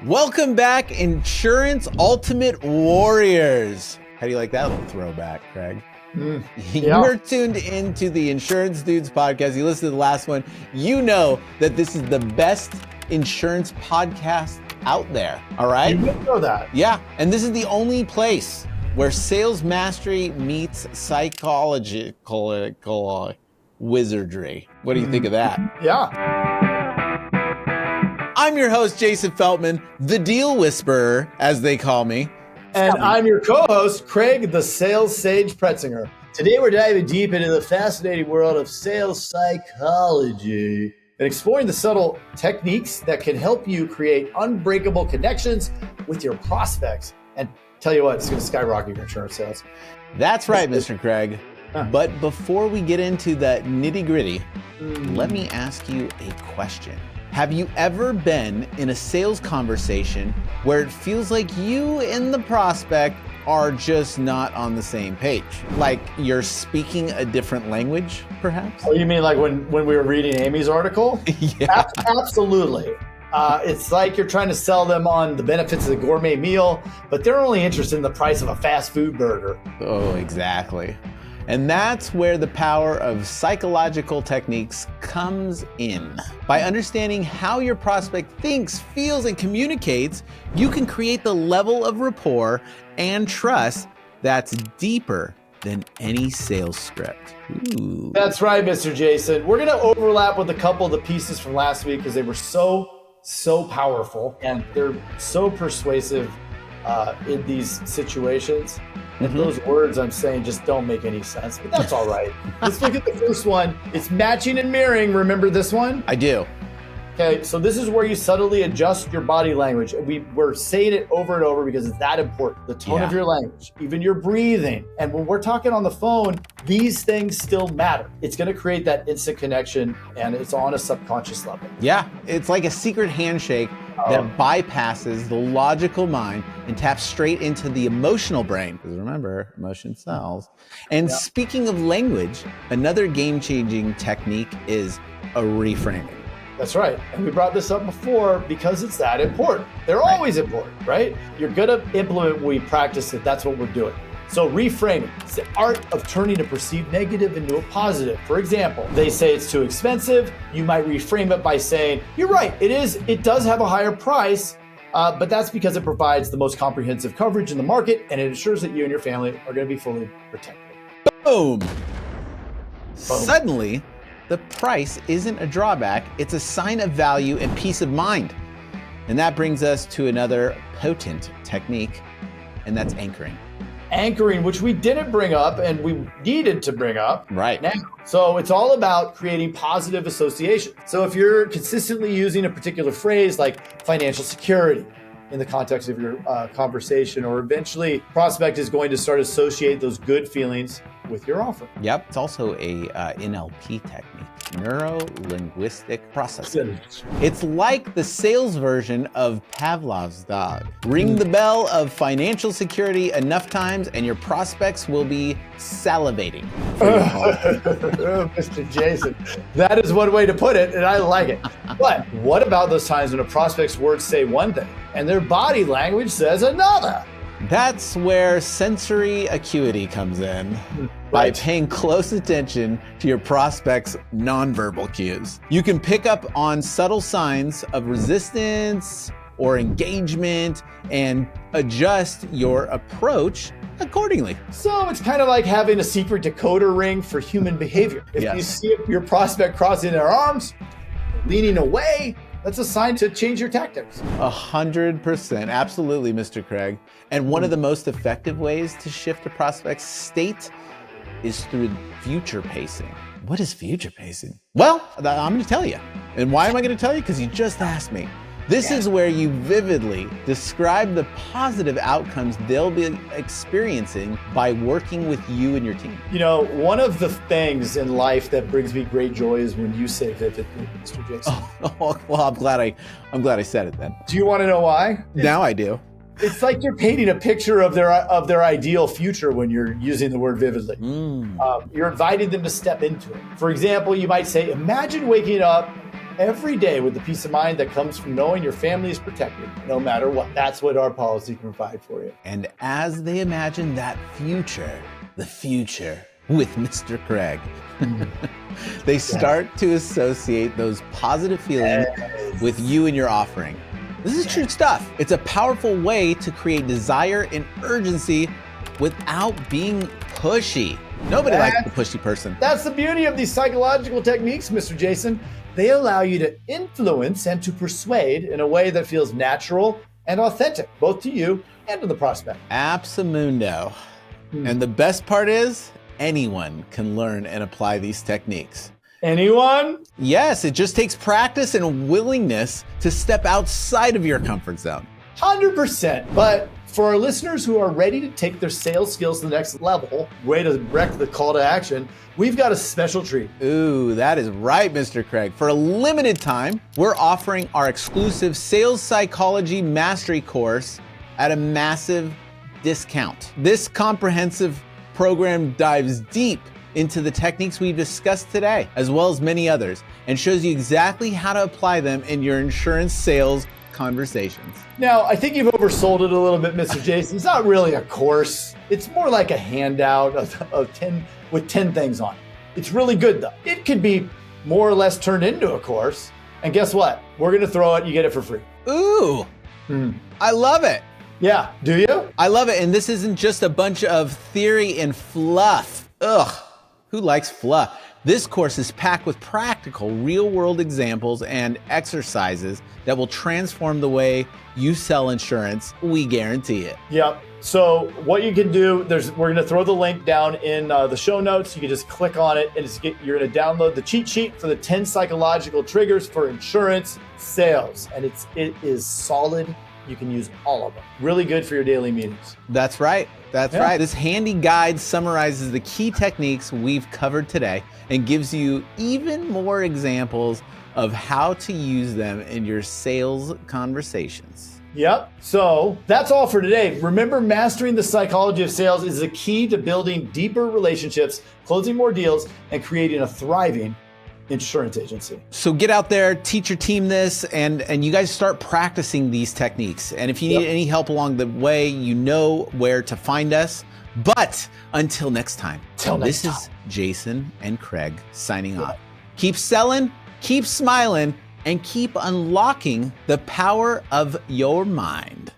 Welcome back, Insurance Ultimate Warriors. How do you like that little throwback, Craig? Yeah. You're tuned into the Insurance Dudes podcast. You listened to the last one. You know that this is the best insurance podcast out there. All right? You would know that. Yeah. And this is the only place where sales mastery meets psychological wizardry. What do you think of that? Yeah. I'm your host, Jason Feltman, the Deal Whisperer, as they call me. And I'm your co-host, Craig, the Sales Sage Pretzinger. Today we're diving deep into the fascinating world of sales psychology and exploring the subtle techniques that can help you create unbreakable connections with your prospects. And tell you what, it's going to skyrocket your insurance sales. That's right, Mr. Craig. But before we get into the nitty-gritty, let me ask you a question. Have you ever been in a sales conversation where it feels like you and the prospect are just not on the same page? Like you're speaking a different language, perhaps? Oh, you mean like when we were reading Amy's article? Yeah. Absolutely. It's like you're trying to sell them on the benefits of the gourmet meal, but they're only interested in the price of a fast food burger. Oh, exactly. And that's where the power of psychological techniques comes in. By understanding how your prospect thinks, feels, and communicates, you can create the level of rapport and trust that's deeper than any sales script. Ooh. That's right, Mr. Jason. We're going to overlap with a couple of the pieces from last week because they were so powerful and they're so persuasive in these situations. And those words I'm saying just don't make any sense, but that's all right. Let's look at the first one. It's matching and mirroring. Remember this one? I do. Okay, so this is where you subtly adjust your body language. We're saying it over and over because it's that important. The tone of your language, even your breathing. And when we're talking on the phone, these things still matter. It's going to create that instant connection, and it's on a subconscious level. Yeah, it's like a secret handshake that bypasses the logical mind and taps straight into the emotional brain. Because remember, emotion sells. And speaking of language, another game-changing technique is a reframing. That's right. And we brought this up before because it's that important. They're always important, right? You're going to implement when we practice it. That's what we're doing. So reframing, it's the art of turning a perceived negative into a positive. For example, they say it's too expensive. You might reframe it by saying, you're right, it does have a higher price, but that's because it provides the most comprehensive coverage in the market and it ensures that you and your family are going to be fully protected. Boom. Suddenly, the price isn't a drawback, it's a sign of value and peace of mind. And that brings us to another potent technique, and that's anchoring. Anchoring, which we didn't bring up and we needed to bring up right now. So it's all about creating positive association. So if you're consistently using a particular phrase like financial security in the context of your conversation, or eventually prospect is going to start associate those good feelings with your offer. Yep, it's also a NLP technique, neurolinguistic processing. It's like the sales version of Pavlov's dog. Ring the bell of financial security enough times and your prospects will be salivating. Mr. Jason, that is one way to put it, and I like it. But what about those times when a prospect's words say one thing and their body language says another? That's where sensory acuity comes in. By paying close attention to your prospect's nonverbal cues. You can pick up on subtle signs of resistance or engagement and adjust your approach accordingly. So it's kind of like having a secret decoder ring for human behavior. If you see your prospect crossing their arms, leaning away, that's a sign to change your tactics. 100%. Absolutely, Mr. Craig. And one of the most effective ways to shift a prospect's state is through future pacing. What is future pacing? Well, I'm going to tell you. And why am I going to tell you? Because you just asked me. This is where you vividly describe the positive outcomes they'll be experiencing by working with you and your team. You know, one of the things in life that brings me great joy is when you say vividly, Mr. Jason. Oh, well, I'm glad I said it then. Do you want to know why? Now I do. It's like you're painting a picture of their ideal future when you're using the word vividly. You're inviting them to step into it. For example, you might say, imagine waking up every day with the peace of mind that comes from knowing your family is protected, no matter what. That's what our policy can provide for you. And as they imagine that future, the future with Mr. Craig, they start to associate those positive feelings with you and your offering. This is true stuff. It's a powerful way to create desire and urgency without being pushy. Nobody likes the pushy person. That's the beauty of these psychological techniques, Mr. Jason. They allow you to influence and to persuade in a way that feels natural and authentic, both to you and to the prospect. Absolundo. And the best part is, anyone can learn and apply these techniques. Anyone? Yes, it just takes practice and willingness to step outside of your comfort zone. 100%. But for our listeners who are ready to take their sales skills to the next level, way to wreck the call to action, we've got a special treat. Ooh, that is right, Mr. Craig. For a limited time, we're offering our exclusive Sales Psychology Mastery course at a massive discount. This comprehensive program dives deep into the techniques we've discussed today, as well as many others, and shows you exactly how to apply them in your insurance sales conversations. Now, I think you've oversold it a little bit, Mr. Jason. It's not really a course. It's more like a handout of 10 with 10 things on it. It's really good though. It could be more or less turned into a course. And guess what? We're gonna throw it, you get it for free. Ooh, I love it. Yeah, do you? I love it. And this isn't just a bunch of theory and fluff. Ugh, who likes fluff? This course is packed with practical, real-world examples and exercises that will transform the way you sell insurance. We guarantee it. Yep. So what you can do, we're going to throw the link down in the show notes. You can just click on it and you're going to download the cheat sheet for the 10 psychological triggers for insurance sales. And it is solid. You can use all of them. Really good for your daily meetings. That's right. That's right. This handy guide summarizes the key techniques we've covered today and gives you even more examples of how to use them in your sales conversations. Yep. So that's all for today. Remember, mastering the psychology of sales is the key to building deeper relationships, closing more deals, and creating a thriving insurance agency. So get out there, teach your team this, and you guys start practicing these techniques. And if you need any help along the way, you know where to find us. But until next time, this is Jason and Craig signing off. Keep selling, keep smiling, and keep unlocking the power of your mind.